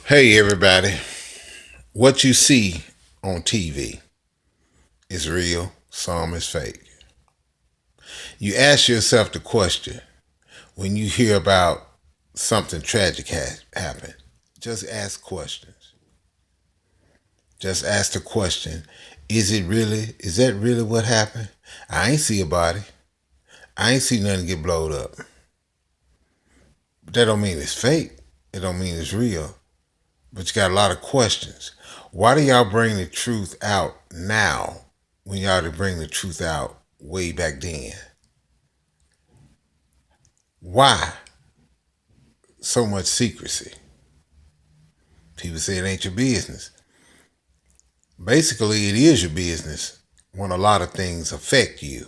Hey everybody, what you see on TV is real, some is fake. You ask yourself the question when you hear about something tragic happen. Just ask questions. Just ask the question, is that really what happened? I ain't see a body. I ain't see nothing get blowed up. But that don't mean it's fake. It don't mean it's real. But you got a lot of questions. Why do y'all bring the truth out now when y'all to bring the truth out way back then? Why so much secrecy? People say it ain't your business. Basically, it is your business when a lot of things affect you.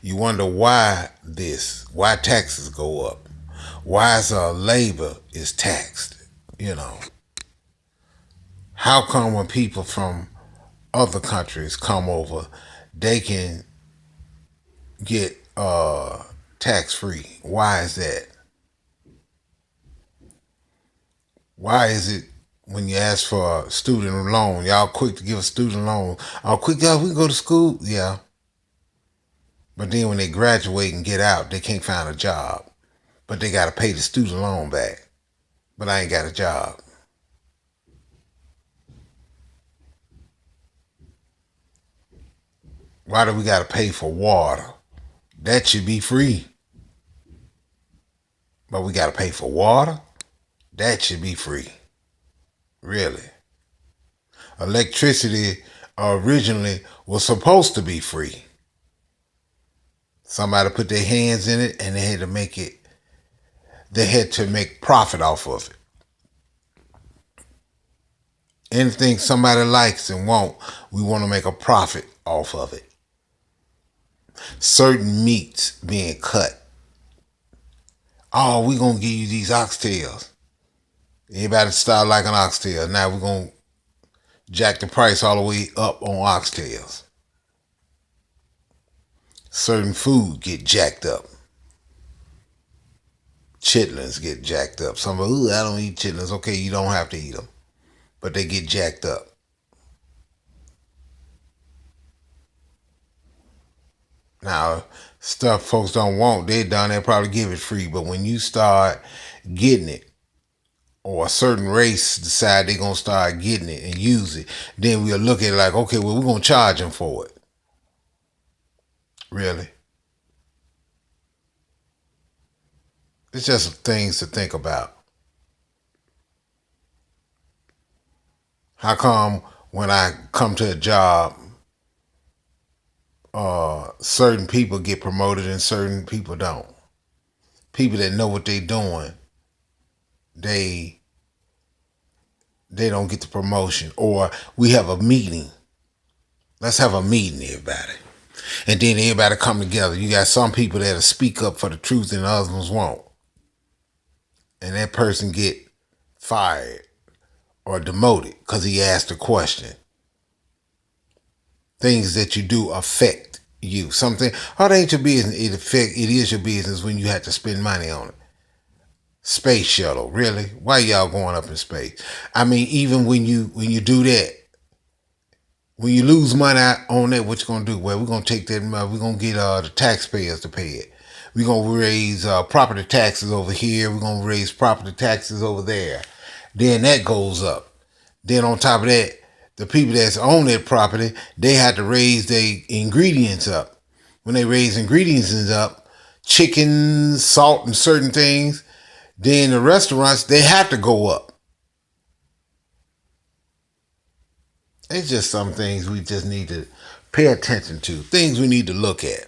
You wonder why taxes go up, why is labor is taxed. You know, how come when people from other countries come over, they can get tax free? Why is that? Why is it when you ask for a student loan, y'all quick to give a student loan? Oh, quick, y'all, we can go to school. Yeah. But then when they graduate and get out, they can't find a job. But they got to pay the student loan back. But I ain't got a job. Why do we got to pay for water? That should be free. But we got to pay for water? That should be free. Really. Electricity originally was supposed to be free. Somebody put their hands in it and they had to make profit off of it. Anything somebody likes and want, we want to make a profit off of it. Certain meats being cut. Oh, we gonna give you these oxtails. Everybody start liking oxtails. Now we're gonna jack the price all the way up on oxtails. Certain food get jacked up. Chitlins get jacked up. Somebody, ooh, I don't eat chitlins. Okay, you don't have to eat them. But they get jacked up. Now, stuff folks don't want, they done, they'll probably give it free. But when you start getting it, or a certain race decide they're going to start getting it and use it, then we'll look at it like, okay, well, we're going to charge them for it. Really? It's just things to think about. How come when I come to a job, certain people get promoted and certain people don't? People that know what they're doing, they don't get the promotion. Or we have a meeting. Let's have a meeting, everybody. And then everybody come together. You got some people that'll speak up for the truth and others won't. And that person get fired or demoted because he asked a question. Things that you do affect you. Something, oh, that ain't your business. It is your business when you have to spend money on it. Space shuttle, really? Why y'all going up in space? I mean, even when you do that, when you lose money on that, what you gonna do? Well, we're gonna take that money. We're gonna get the taxpayers to pay it. We're gonna raise property taxes over here. We're gonna raise property taxes over there. Then that goes up. Then on top of that, the people that's own that property, they have to raise their ingredients up. When they raise ingredients up, chicken, salt, and certain things, then the restaurants, they have to go up. It's just some things we just need to pay attention to, things we need to look at.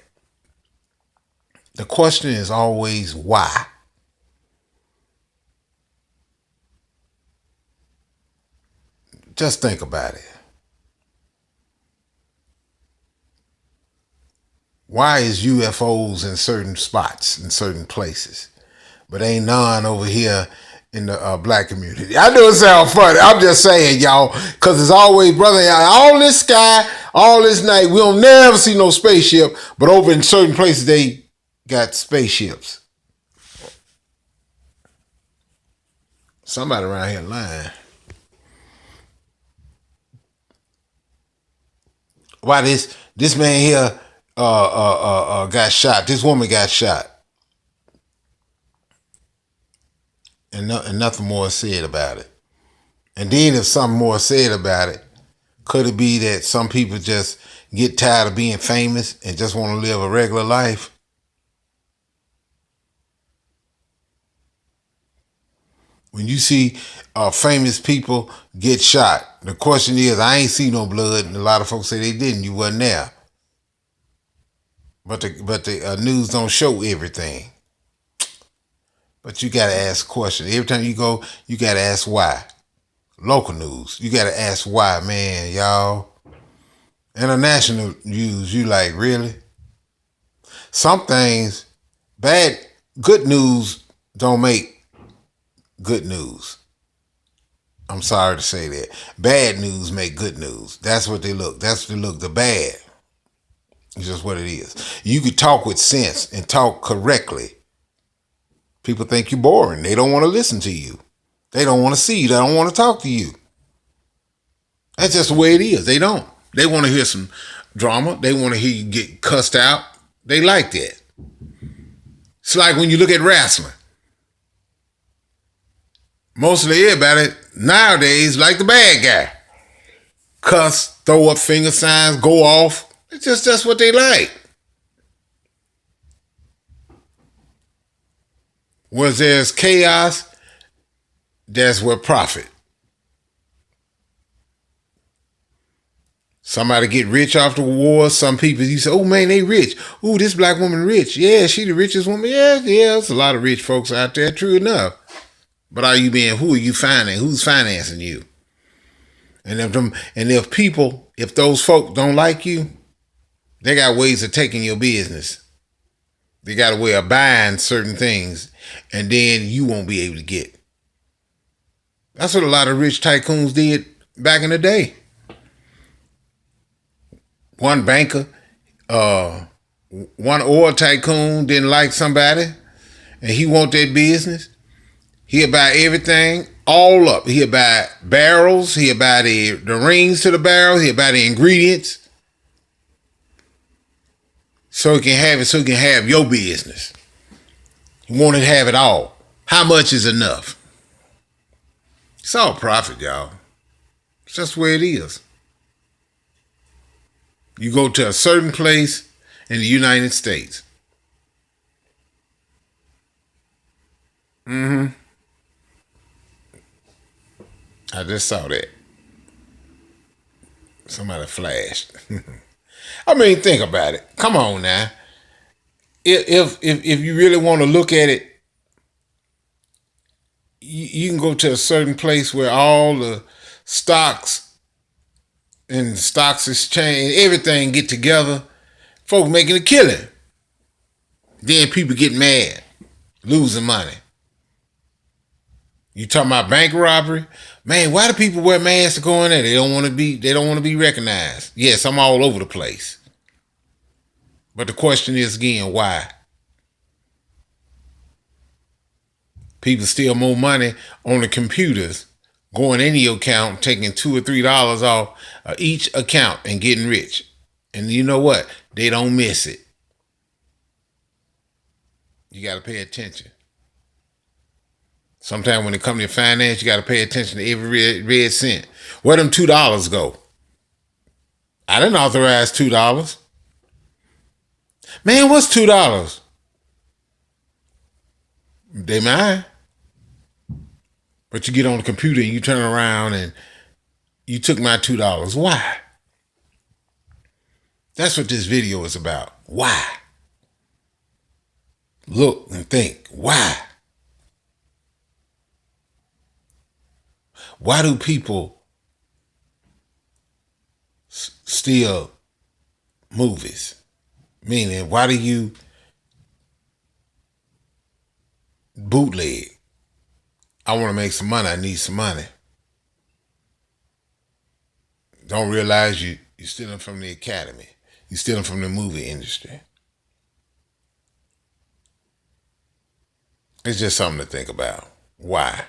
The question is always why. Just think about it. Why is UFOs in certain spots, in certain places, but ain't none over here in the black community? I know it sounds funny. I'm just saying, y'all, because it's always, brother, all this sky, all this night, we don't never see no spaceship, but over in certain places, they got spaceships. Somebody around here lying. Why this man here got shot? This woman got shot, and nothing more said about it. And then if something more said about it, could it be that some people just get tired of being famous and just want to live a regular life? When you see famous people get shot, the question is, I ain't see no blood, and a lot of folks say they didn't. You wasn't there, but the news don't show everything. But you gotta ask questions every time you go. You gotta ask why. Local news, you gotta ask why, man, y'all. International news, you like really? Some things, good news don't make good news. I'm sorry to say that. Bad news make good news. That's what they look. That's what they look. The bad. It's just what it is. You could talk with sense and talk correctly. People think you're boring. They don't want to listen to you. They don't want to see you. They don't want to talk to you. That's just the way it is. They don't. They want to hear some drama. They want to hear you get cussed out. They like that. It's like when you look at wrestling. Mostly everybody nowadays like the bad guy. Cuss, throw up finger signs, go off. It's just that's what they like. Where there's chaos, that's where profit. Somebody get rich off the war. Some people, you say, oh man, they rich. Ooh, this black woman rich. Yeah, she the richest woman. Yeah, there's a lot of rich folks out there, true enough. But who are you financing? Who's financing you? And if those folk don't like you, they got ways of taking your business. They got a way of buying certain things, and then you won't be able to get. That's what a lot of rich tycoons did back in the day. One banker, one oil tycoon didn't like somebody, and he want that business. He'll buy everything all up. He'll buy barrels. He'll buy the rings to the barrels. He'll buy the ingredients. So he can have it, so he can have your business. He wanted to have it all. How much is enough? It's all profit, y'all. It's just the way it is. You go to a certain place in the United States. I just saw that. Somebody flashed. I mean, think about it. Come on now. If you really want to look at it, you can go to a certain place where all the stocks and stocks exchange, everything get together. Folks making a killing. Then people get mad, losing money. You talking about bank robbery? Man, why do people wear masks to go in there? They don't want to be recognized. Yes, I'm all over the place. But the question is again, why? People steal more money on the computers, going into your account, taking $2 or $3 off each account and getting rich. And you know what? They don't miss it. You got to pay attention. Sometimes when it comes to your finance, you got to pay attention to every red cent. Where them $2 go? I didn't authorize $2. Man, what's $2? They mine. But you get on the computer and you turn around and you took my $2. Why? That's what this video is about. Why? Look and think. Why? Why do people steal movies? Meaning, why do you bootleg? I want to make some money. I need some money. Don't realize you're stealing from the academy. You're stealing from the movie industry. It's just something to think about. Why?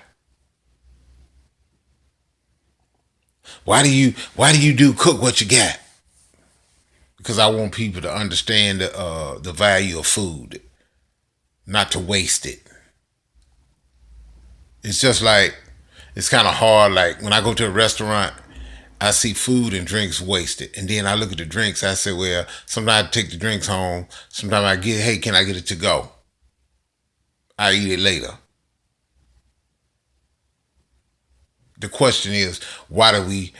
Why do you do cook what you got? Because I want people to understand the value of food, not to waste it. It's just like it's kind of hard. Like when I go to a restaurant, I see food and drinks wasted, and then I look at the drinks. I say, well, sometimes I take the drinks home. Sometimes I get, hey, can I get it to go? I eat it later. The question is, why do we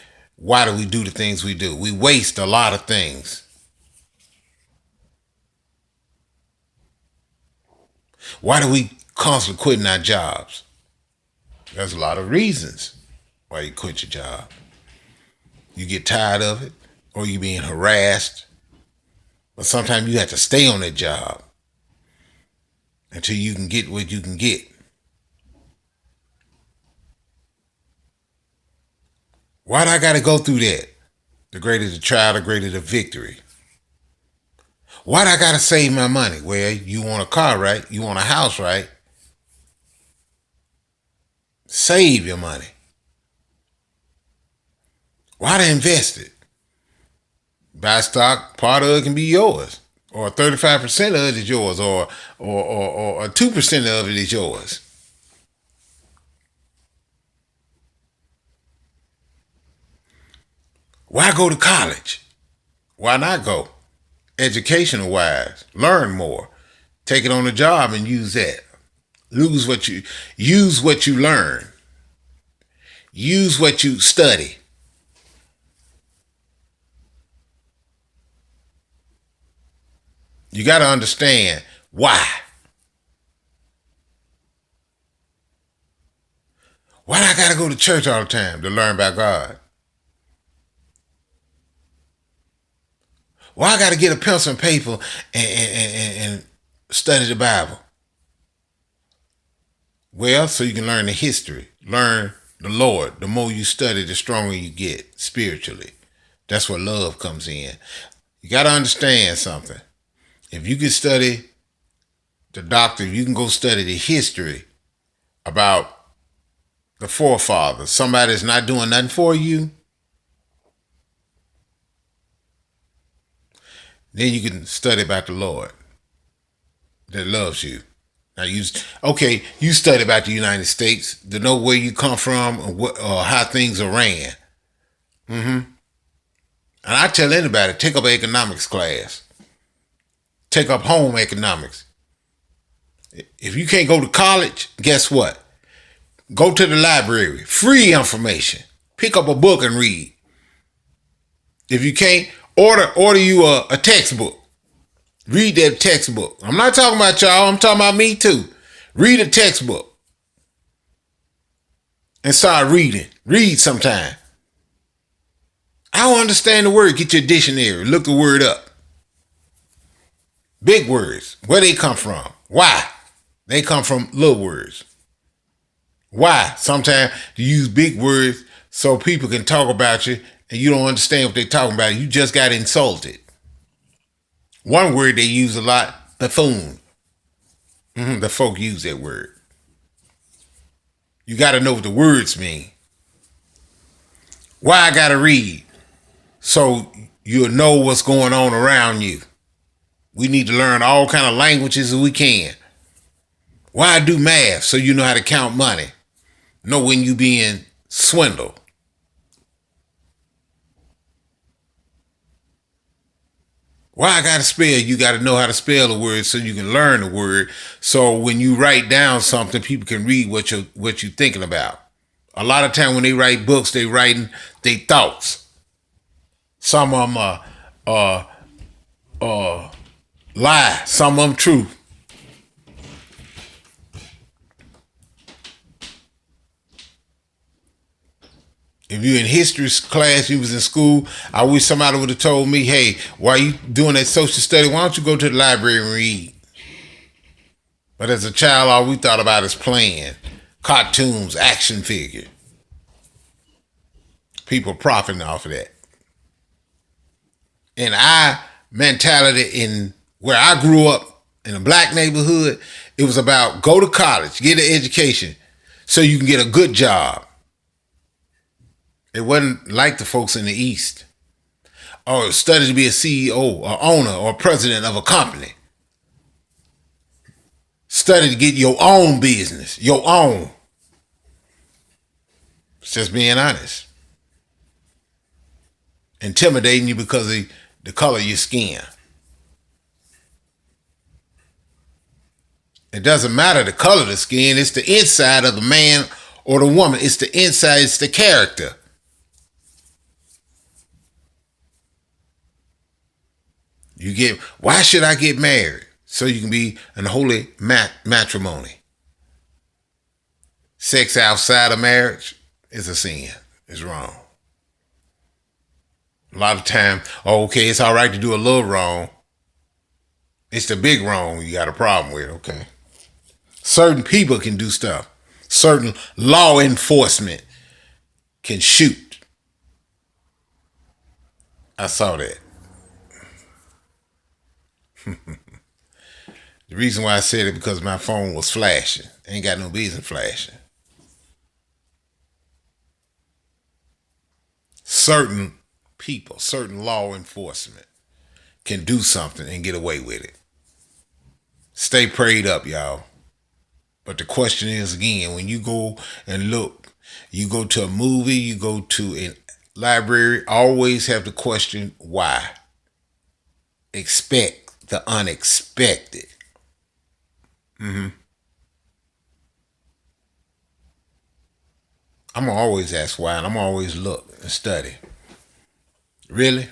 do the things we do? We waste a lot of things. Why do we constantly quitting our jobs? There's a lot of reasons why you quit your job. You get tired of it, or you being harassed. But sometimes you have to stay on that job until you can get what you can get. Why do I got to go through that? The greater the trial, the greater the victory. Why do I got to save my money? Well, you want a car, right? You want a house, right? Save your money. Why to invest it? Buy stock, part of it can be yours. Or 35% of it is yours, or 2% of it is yours. Why go to college? Why not go? Educational wise, learn more. Take it on the job and use that. Use what you learn. Use what you study. You got to understand why. Why do I got to go to church all the time to learn about God? Why I got to get a pencil and paper and study the Bible? Well, so you can learn the history, learn the Lord. The more you study, the stronger you get spiritually. That's where love comes in. You got to understand something. If you can study the doctor, you can go study the history about the forefathers. Somebody that's not doing nothing for you, then you can study about the Lord that loves you. Now you study about the United States to know where you come from or how things are ran. And I tell anybody, take up an economics class. Take up home economics. If you can't go to college, guess what? Go to the library. Free information. Pick up a book and read. If you can't, order you a textbook. Read that textbook. I'm not talking about y'all. I'm talking about me too. Read a textbook. And start reading. Read sometime. I don't understand the word. Get your dictionary. Look the word up. Big words. Where they come from? Why? They come from little words. Why? Sometimes you use big words so people can talk about you and you don't understand what they're talking about. You just got insulted. One word they use a lot, buffoon. The folk use that word. You got to know what the words mean. Why I got to read? So you'll know what's going on around you. We need to learn all kind of languages as we can. Why I do math? So you know how to count money. Know when you being swindled. Why I gotta spell? You gotta know how to spell a word so you can learn the word. So when you write down something, people can read what you're thinking about. A lot of time when they write books, they writing their thoughts. Some of them are lie. Some of them true. If you're in history class, you was in school, I wish somebody would have told me, hey, while you doing that social study, why don't you go to the library and read? But as a child, all we thought about is playing. Cartoons, action figure. People profiting off of that. And our mentality in where I grew up, in a black neighborhood, it was about go to college, get an education, so you can get a good job. It wasn't like the folks in the East. Or study to be a CEO or owner or president of a company. Study to get your own business, your own. It's just being honest. Intimidating you because of the color of your skin. It doesn't matter the color of the skin, it's the inside of the man or the woman. It's the inside, it's the character. You get, why should I get married? So you can be an holy matrimony. Sex outside of marriage is a sin. It's wrong. A lot of time, oh, okay, it's all right to do a little wrong. It's the big wrong you got a problem with, okay? Certain people can do stuff. Certain law enforcement can shoot. I saw that. The reason why I said it because my phone was flashing. Ain't got no business flashing. Certain people, certain law enforcement can do something and get away with it. Stay prayed up, y'all. But the question is again, when you go and look, you go to a movie, you go to a library, always have the question why. Expect the unexpected. I'm gonna always ask why, and I'm gonna always look and study. Really?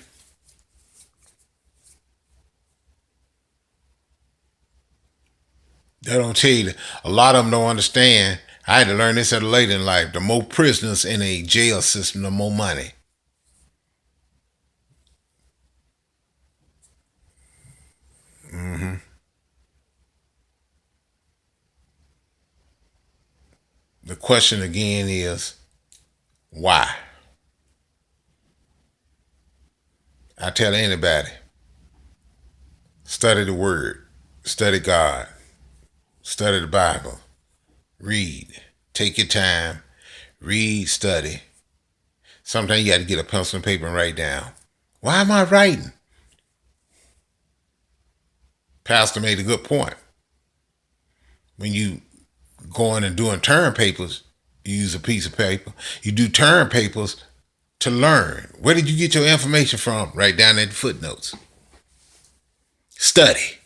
They don't tell you that. A lot of them don't understand. I had to learn this at a later in life. The more prisoners in a jail system, the more money. The question again is why? I tell anybody, study the word, study God, study the Bible, read, take your time, read, study. Sometimes you got to get a pencil and paper and write down. Why am I writing? Pastor made a good point. When you going and doing term papers, you use a piece of paper. You do term papers to learn. Where did you get your information from? Write down in the footnotes. Study.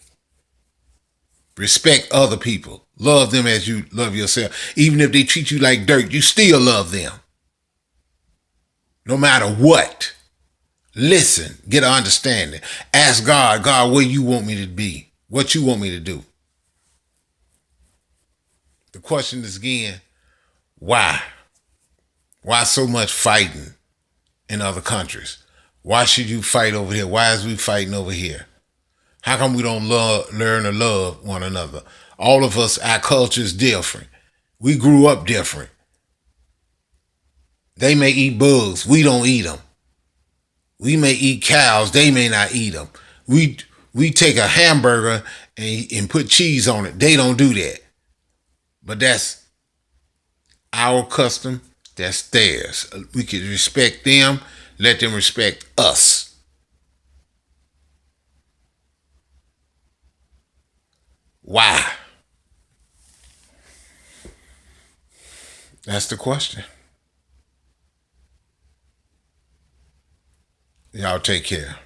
Respect other people. Love them as you love yourself. Even if they treat you like dirt, you still love them. No matter what. Listen. Get an understanding. Ask God, God, where you want me to be? What you want me to do? The question is again, why? Why so much fighting in other countries? Why should you fight over here? Why is we fighting over here? How come we don't learn to love one another? All of us, our culture is different. We grew up different. They may eat bugs. We don't eat them. We may eat cows. They may not eat them. We take a hamburger and put cheese on it. They don't do that. But that's our custom. That's theirs. We can respect them. Let them respect us. Why? That's the question. Y'all take care.